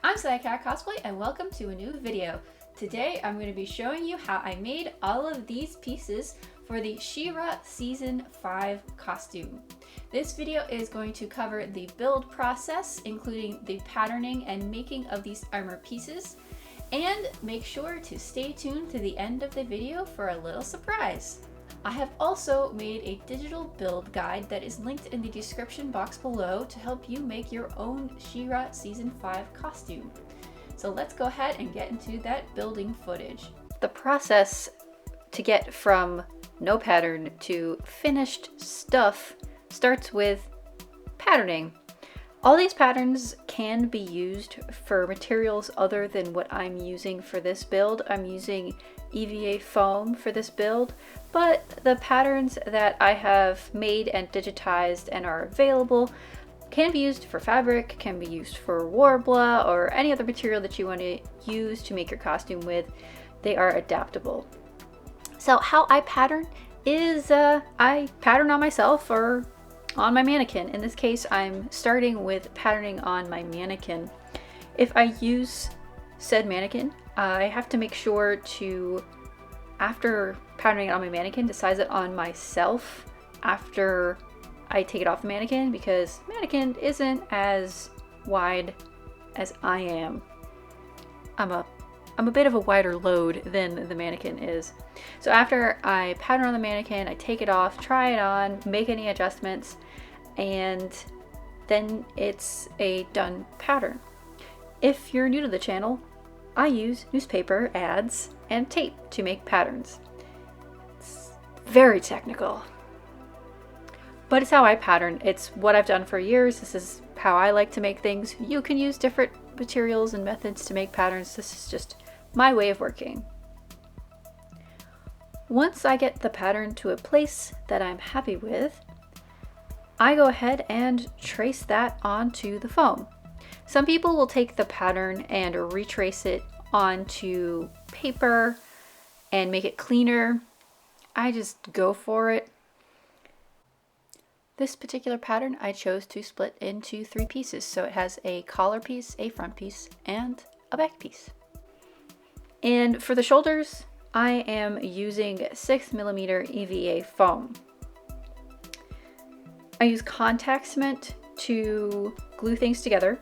I'm Cat Cosplay and welcome to a new video. Today I'm going to be showing you how I made all of these pieces for the She-Ra Season 5 costume. This video is going to cover the build process, including the patterning and making of these armor pieces, and make sure to stay tuned to the end of the video for a little surprise. I have also made a digital build guide that is linked in the description box below to help you make your own She-Ra Season 5 costume. So let's go ahead and get into that building footage. The process to get from no pattern to finished stuff starts with patterning. All these patterns can be used for materials other than what I'm using for this build. I'm using EVA foam for this build, but the patterns that I have made and digitized and are available can be used for fabric, can be used for Warbla, or any other material that you want to use to make your costume with. They are adaptable. So how I pattern is I pattern on myself or on my mannequin. In this case, I'm starting with patterning on my mannequin. If I use said mannequin, I have to make sure to, after patterning it on my mannequin, to size it on myself after I take it off the mannequin, because mannequin isn't as wide as I am. I'm a bit of a wider load than the mannequin is. So after I pattern on the mannequin, I take it off, try it on, make any adjustments, and then it's a done pattern. If you're new to the channel, I use newspaper, ads, and tape to make patterns. It's very technical, but it's how I pattern. It's what I've done for years. This is how I like to make things. You can use different materials and methods to make patterns. This is just my way of working. Once I get the pattern to a place that I'm happy with, I go ahead and trace that onto the foam. Some people will take the pattern and retrace it onto paper and make it cleaner. I just go for it. This particular pattern I chose to split into 3 pieces, so it has a collar piece, a front piece, and a back piece. And for the shoulders, I am using 6mm EVA foam. I use contact cement to glue things together.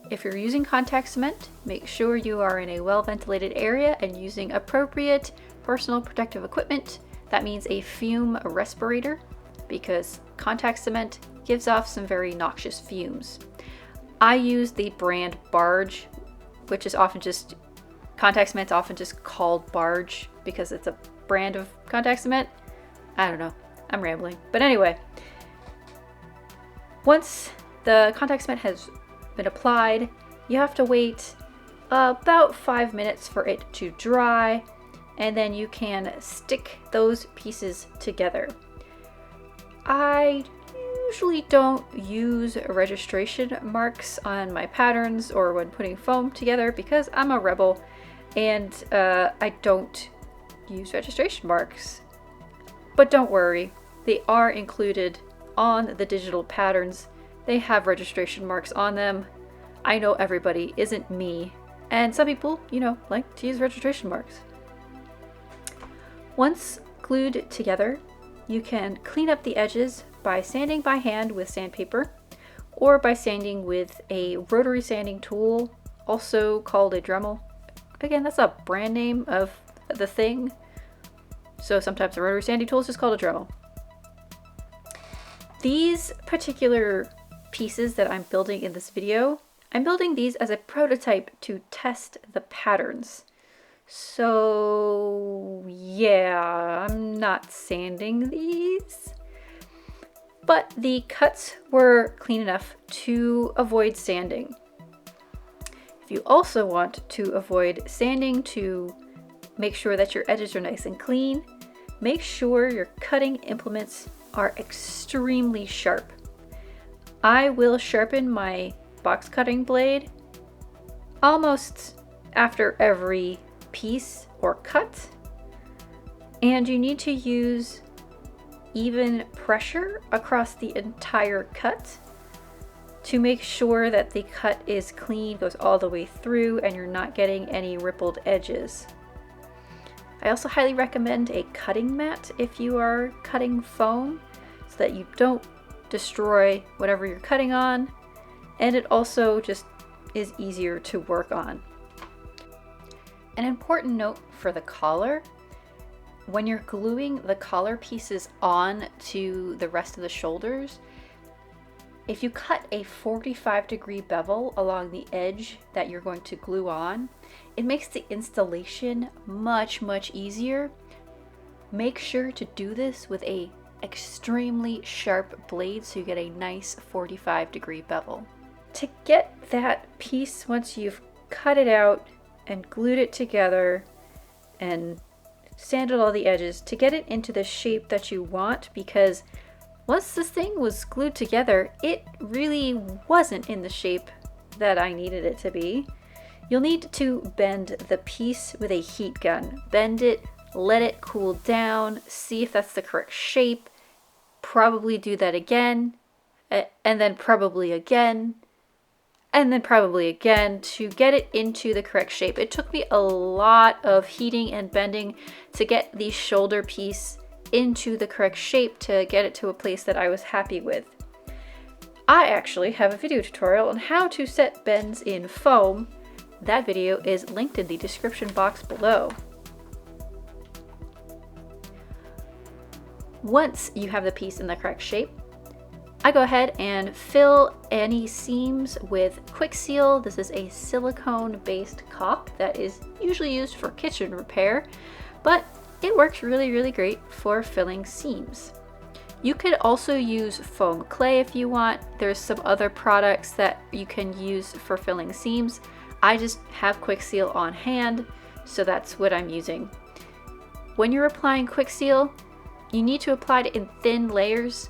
If you're using contact cement, make sure you are in a well-ventilated area and using appropriate personal protective equipment. That means a fume respirator, because contact cement gives off some very noxious fumes. I use the brand Barge, which is often just, contact cement's often just called Barge because it's a brand of contact cement. I don't know, I'm rambling. But anyway, once the contact cement has been applied, you have to wait about 5 minutes for it to dry, and then you can stick those pieces together. I usually don't use registration marks on my patterns or when putting foam together because I'm a rebel and I don't use registration marks. But don't worry, they are included on the digital patterns. They have registration marks on them. I know everybody isn't me, and some people, like to use registration marks. Once glued together, you can clean up the edges by sanding by hand with sandpaper or by sanding with a rotary sanding tool, also called a Dremel. Again, that's a brand name of the thing. So sometimes the rotary sanding tool is just called a Dremel. These particular pieces that I'm building in this video, I'm building these as a prototype to test the patterns. So yeah, I'm not sanding these, but the cuts were clean enough to avoid sanding. If you also want to avoid sanding to make sure that your edges are nice and clean, make sure your cutting implements are extremely sharp. I will sharpen my box cutting blade almost after every piece or cut, and you need to use even pressure across the entire cut to make sure that the cut is clean, goes all the way through, and you're not getting any rippled edges. I also highly recommend a cutting mat if you are cutting foam, so that you don't destroy whatever you're cutting on, and it also just is easier to work on. An important note for the collar: when you're gluing the collar pieces on to the rest of the shoulders, if you cut a 45-degree bevel along the edge that you're going to glue on, it makes the installation much easier. Make sure to do this with a extremely sharp blade so you get a nice 45-degree bevel. To get that piece, once you've cut it out and glued it together and sanded all the edges, to get it into the shape that you want, because once this thing was glued together, it really wasn't in the shape that I needed it to be. You'll need to bend the piece with a heat gun. Bend it, let it cool down, see if that's the correct shape, probably do that again, and then probably again, and then probably again to get it into the correct shape. It took me a lot of heating and bending to get the shoulder piece into the correct shape, to get it to a place that I was happy with. I actually have a video tutorial on how to set bends in foam. That video is linked in the description box below. Once you have the piece in the correct shape, I go ahead and fill any seams with Quick Seal. This is a silicone-based caulk that is usually used for kitchen repair, but it works really great for filling seams. You could also use foam clay if you want. There's some other products that you can use for filling seams. I just have Quick Seal on hand, so that's what I'm using. When you're applying Quick Seal, you need to apply it in thin layers.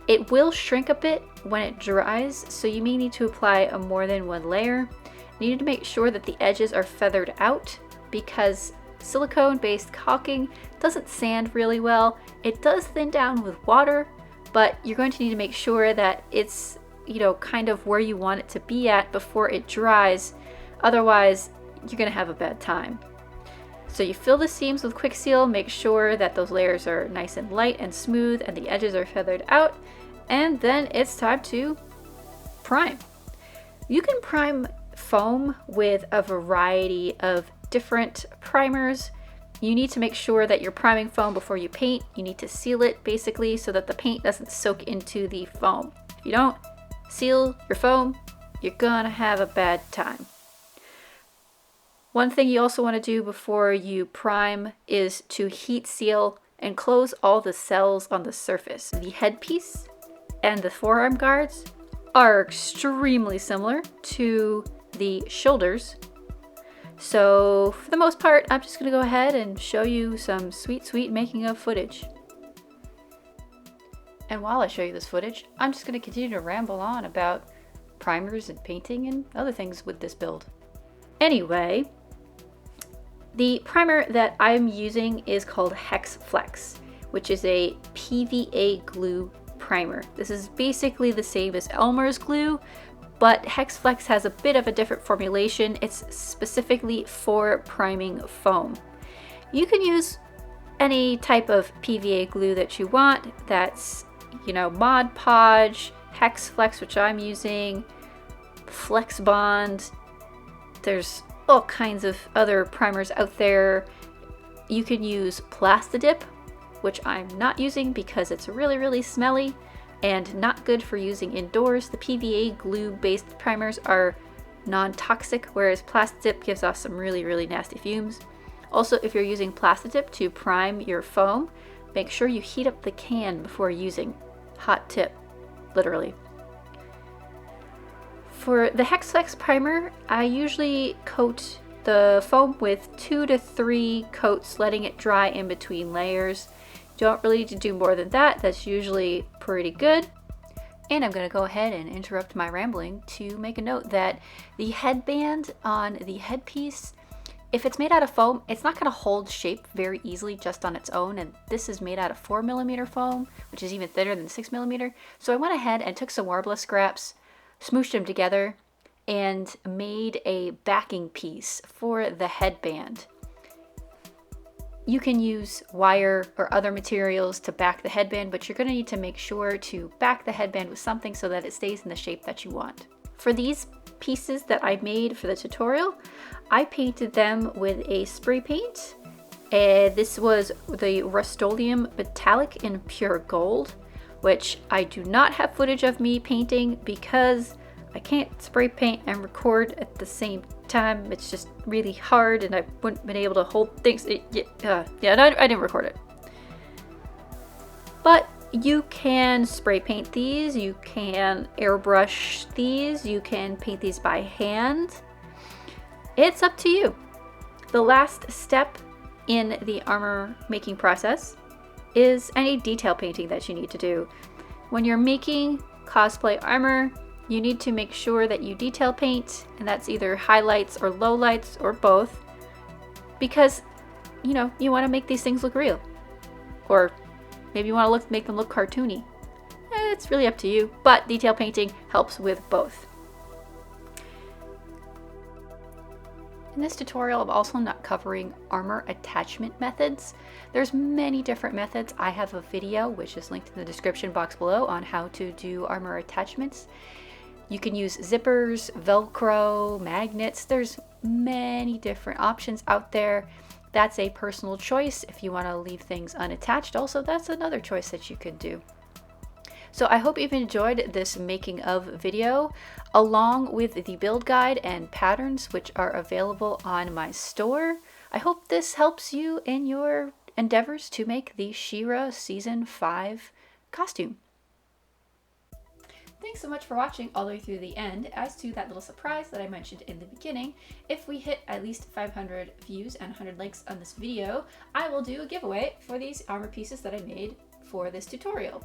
It will shrink a bit when it dries, so you may need to apply more than one layer. You need to make sure that the edges are feathered out, because silicone-based caulking doesn't sand really well. It does thin down with water, but you're going to need to make sure that it's, kind of where you want it to be at before it dries. Otherwise, you're going to have a bad time. So you fill the seams with Quick Seal, make sure that those layers are nice and light and smooth and the edges are feathered out, and then it's time to prime. You can prime foam with a variety of different primers. You need to make sure that you're priming foam before you paint. You need to seal it basically so that the paint doesn't soak into the foam. If you don't seal your foam, you're gonna have a bad time. One thing you also want to do before you prime is to heat seal and close all the cells on the surface. The headpiece and the forearm guards are extremely similar to the shoulders. So for the most part, I'm just going to go ahead and show you some sweet making of footage. And while I show you this footage, I'm just going to continue to ramble on about primers and painting and other things with this build. Anyway, the primer that I'm using is called Hex Flex, which is a PVA glue primer. This is basically the same as Elmer's glue, but Hex Flex has a bit of a different formulation. It's specifically for priming foam. You can use any type of PVA glue that you want. That's, Mod Podge, Hex Flex, which I'm using, Flex Bond. There's all kinds of other primers out there. You can use Plastidip, which I'm not using because it's really smelly and not good for using indoors. The PVA glue-based primers are non-toxic, whereas Plastidip gives off some really nasty fumes. Also, if you're using Plastidip to prime your foam, make sure you heat up the can before using. Hot tip, literally. For the Hex Flex primer, I usually coat the foam with 2 to 3 coats, letting it dry in between layers. Don't really need to do more than that. That's usually pretty good. And I'm going to go ahead and interrupt my rambling to make a note that the headband on the headpiece, if it's made out of foam, it's not going to hold shape very easily just on its own. And this is made out of 4mm foam, which is even thinner than 6mm. So I went ahead and took some Warbler scraps, smooshed them together and made a backing piece for the headband. You can use wire or other materials to back the headband, but you're going to need to make sure to back the headband with something so that it stays in the shape that you want. For these pieces that I made for the tutorial, I painted them with a spray paint. This was the Rust-Oleum Metallic in Pure Gold, which I do not have footage of me painting because I can't spray paint and record at the same time. It's just really hard and I wouldn't been able to hold things. I didn't record it. But you can spray paint these, you can airbrush these, you can paint these by hand. It's up to you. The last step in the armor making process is any detail painting that you need to do. When you're making cosplay armor, you need to make sure that you detail paint, and that's either highlights or lowlights or both, because you want to make these things look real, or maybe you want to make them look cartoony. It's really up to you, but detail painting helps with both. In this tutorial, I'm also not covering armor attachment methods. There's many different methods. I have a video, which is linked in the description box below, on how to do armor attachments. You can use zippers, Velcro, magnets. There's many different options out there. That's a personal choice. If you want to leave things unattached, also, that's another choice that you could do. So I hope you've enjoyed this making of video, along with the build guide and patterns, which are available on my store. I hope this helps you in your endeavors to make the She-Ra Season 5 costume. Thanks so much for watching all the way through the end. As to that little surprise that I mentioned in the beginning, if we hit at least 500 views and 100 likes on this video, I will do a giveaway for these armor pieces that I made for this tutorial.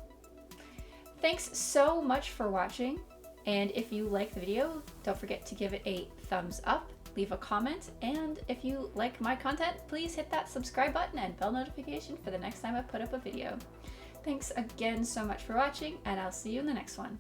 Thanks so much for watching, and if you like the video, don't forget to give it a thumbs up, leave a comment, and if you like my content, please hit that subscribe button and bell notification for the next time I put up a video. Thanks again so much for watching, and I'll see you in the next one.